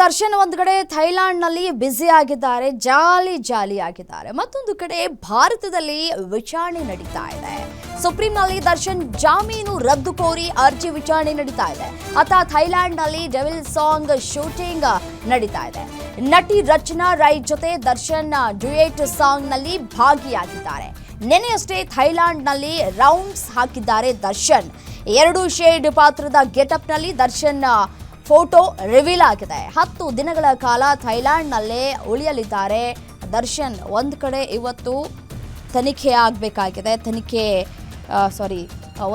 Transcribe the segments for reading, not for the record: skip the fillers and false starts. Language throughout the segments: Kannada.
ದರ್ಶನ್ ಒಂದು ಕಡೆ ಥೈಲ್ಯಾಂಡ್ನಲ್ಲಿ ಬ್ಯುಸಿ ಆಗಿದ್ದಾರೆ, ಜಾಲಿ ಆಗಿದ್ದಾರೆ. ಮತ್ತೊಂದು ಕಡೆ ಭಾರತದಲ್ಲಿ ವಿಚಾರಣೆ ನಡೀತಾ ಇದೆ. ಸುಪ್ರೀಂನಲ್ಲಿ ದರ್ಶನ್ ಜಾಮೀನು ರದ್ದು ಕೋರಿ ಅರ್ಜಿ ವಿಚಾರಣೆ ನಡೀತಾ ಇದೆ. ಥೈಲ್ಯಾಂಡ್ನಲ್ಲಿ ಡೆವಿಲ್ ಸಾಂಗ್ ಶೂಟಿಂಗ್ ನಡೀತಾ ಇದೆ. ನಟಿ ರಚನಾ ರೈ ಜೊತೆ ದರ್ಶನ್ ಡ್ಯುಯೆಟ್ ಸಾಂಗ್ನಲ್ಲಿ ಭಾಗಿಯಾಗಿದ್ದಾರೆ. ನೆನೆಯಷ್ಟೇ ಥೈಲ್ಯಾಂಡ್ನಲ್ಲಿ ರೌಂಡ್ಸ್ ಹಾಕಿದ್ದಾರೆ ದರ್ಶನ್. 2 ಶೇಡ್ ಪಾತ್ರದ ಗೆಟಪ್ನಲ್ಲಿ ದರ್ಶನ್ ಫೋಟೋ ರಿವೀಲ್ ಆಗಿದೆ. 10 ದಿನಗಳ ಕಾಲ ಥೈಲ್ಯಾಂಡ್ನಲ್ಲೇ ಉಳಿಯಲಿದ್ದಾರೆ ದರ್ಶನ್. ಒಂದು ಕಡೆ ಇವತ್ತು ತನಿಖೆ ಆಗಬೇಕಾಗಿದೆ,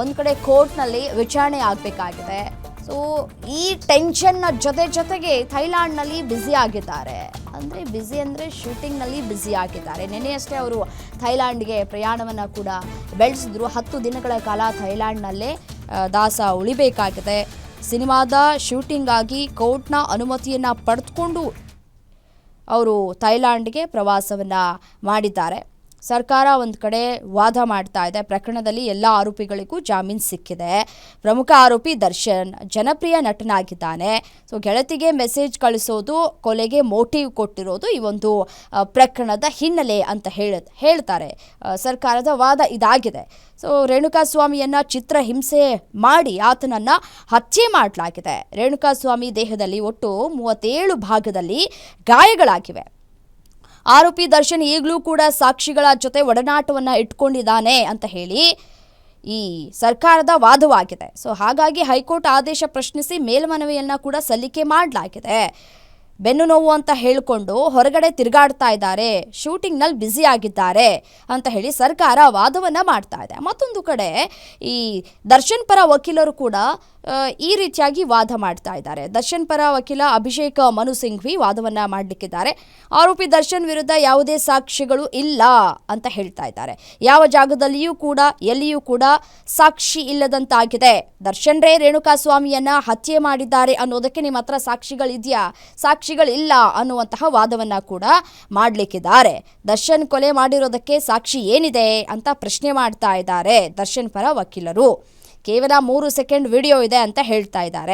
ಒಂದು ಕಡೆ ಕೋರ್ಟ್ನಲ್ಲಿ ವಿಚಾರಣೆ ಆಗಬೇಕಾಗಿದೆ. ಸೊ ಈ ಟೆನ್ಷನ್ನ ಜೊತೆಗೆ ಥೈಲ್ಯಾಂಡ್ನಲ್ಲಿ ಬ್ಯುಸಿ ಆಗಿದ್ದಾರೆ. ಅಂದರೆ ಶೂಟಿಂಗ್ನಲ್ಲಿ ಬ್ಯುಸಿ ಆಗಿದ್ದಾರೆ. ನೆನೆಯಷ್ಟೇ ಅವರು ಥೈಲ್ಯಾಂಡ್ಗೆ ಪ್ರಯಾಣವನ್ನು ಕೂಡ ಬೆಳೆಸಿದ್ರು. 10 ದಿನಗಳ ಕಾಲ ಥೈಲ್ಯಾಂಡ್ನಲ್ಲೇ ದಾಸ ಉಳಿಬೇಕಾಗಿದೆ. ಸಿನಿಮಾದ ಶೂಟಿಂಗ್ ಆಗಿ ಕೋರ್ಟ್ನ ಅನುಮತಿಯನ್ನು ಪಡೆದುಕೊಂಡು ಅವರು ಥೈಲ್ಯಾಂಡ್ಗೆ ಪ್ರವಾಸವನ್ನು ಮಾಡಿದ್ದಾರೆ. ಸರ್ಕಾರ ಒಂದು ಕಡೆ ವಾದ ಮಾಡ್ತಾ ಇದೆ. ಪ್ರಕರಣದಲ್ಲಿ ಎಲ್ಲ ಆರೋಪಿಗಳಿಗೂ ಜಾಮೀನು ಸಿಕ್ಕಿದೆ. ಪ್ರಮುಖ ಆರೋಪಿ ದರ್ಶನ್ ಜನಪ್ರಿಯ ನಟನಾಗಿದ್ದಾನೆ. ಸೊ ಗೆಳತಿಗೆ ಮೆಸೇಜ್ ಕಳಿಸೋದು, ಕೊಲೆಗೆ ಮೋಟಿವ್ ಕೊಟ್ಟಿರೋದು ಈ ಒಂದು ಪ್ರಕರಣದ ಹಿನ್ನೆಲೆ ಅಂತ ಹೇಳ್ತಾರೆ. ಸರ್ಕಾರದ ವಾದ ಇದಾಗಿದೆ. ಸೊ ರೇಣುಕಾಸ್ವಾಮಿಯನ್ನು ಚಿತ್ರಹಿಂಸೆ ಮಾಡಿ ಆತನನ್ನು ಹತ್ಯೆ ಮಾಡಲಾಗಿದೆ. ರೇಣುಕಾಸ್ವಾಮಿ ದೇಹದಲ್ಲಿ ಒಟ್ಟು 37 ಭಾಗದಲ್ಲಿ ಗಾಯಗಳಾಗಿವೆ. ಆರೋಪಿ ದರ್ಶನ್ ಈಗಲೂ ಕೂಡ ಸಾಕ್ಷಿಗಳ ಜೊತೆ ಒಡನಾಟವನ್ನು ಇಟ್ಕೊಂಡಿದ್ದಾನೆ ಅಂತ ಹೇಳಿ ಈ ಸರ್ಕಾರದ ವಾದವಾಗಿದೆ. ಸೊ ಹಾಗಾಗಿ ಹೈಕೋರ್ಟ್ ಆದೇಶ ಪ್ರಶ್ನಿಸಿ ಮೇಲ್ಮನವಿಯನ್ನು ಕೂಡ ಸಲ್ಲಿಕೆ ಮಾಡಲಾಗಿದೆ. ಬೆನ್ನು ನೋವು ಅಂತ ಹೇಳಿಕೊಂಡು ಹೊರಗಡೆ ತಿರುಗಾಡ್ತಾ ಇದ್ದಾರೆ, ಶೂಟಿಂಗ್ನಲ್ಲಿ ಬ್ಯುಸಿ ಆಗಿದ್ದಾರೆ ಅಂತ ಹೇಳಿ ಸರ್ಕಾರ ವಾದವನ್ನು ಮಾಡ್ತಾ ಇದೆ. ಮತ್ತೊಂದು ಕಡೆ ಈ ದರ್ಶನ್ ಪರ ವಕೀಲರು ಕೂಡ ಈ ರೀತಿಯಾಗಿ ವಾದ ಮಾಡ್ತಾ ಇದ್ದಾರೆ. ದರ್ಶನ್ ಪರ ವಕೀಲ ಅಭಿಷೇಕ್ ಮನು ಸಿಂಘ್ವಿ ವಾದವನ್ನು ಮಾಡಲಿಕ್ಕಿದ್ದಾರೆ. ಆರೋಪಿ ದರ್ಶನ್ ವಿರುದ್ಧ ಯಾವುದೇ ಸಾಕ್ಷಿಗಳು ಇಲ್ಲ ಅಂತ ಹೇಳ್ತಾ ಇದ್ದಾರೆ. ಯಾವ ಜಾಗದಲ್ಲಿಯೂ ಕೂಡ ಎಲ್ಲಿಯೂ ಕೂಡ ಸಾಕ್ಷಿ ಇಲ್ಲದಂತಾಗಿದೆ. ದರ್ಶನ್ರೇ ರೇಣುಕಾಸ್ವಾಮಿಯನ್ನ ಹತ್ಯೆ ಮಾಡಿದ್ದಾರೆ ಅನ್ನೋದಕ್ಕೆ ನಿಮ್ಮ ಹತ್ರ ಸಾಕ್ಷಿಗಳಿದೆಯಾ? ಸಾಕ್ಷಿಗಳಿಲ್ಲ ಅನ್ನುವಂತಹ ವಾದವನ್ನ ಕೂಡ ಮಾಡಲಿಕ್ಕಿದ್ದಾರೆ. ದರ್ಶನ್ ಕೊಲೆ ಮಾಡಿರೋದಕ್ಕೆ ಸಾಕ್ಷಿ ಏನಿದೆ ಅಂತ ಪ್ರಶ್ನೆ ಮಾಡ್ತಾ ಇದ್ದಾರೆ ದರ್ಶನ್ ಪರ ವಕೀಲರು. ಕೇವಲ 3 ಸೆಕೆಂಡ್ ವಿಡಿಯೋ ಇದೆ ಅಂತ ಹೇಳ್ತಾ ಇದ್ದಾರೆ.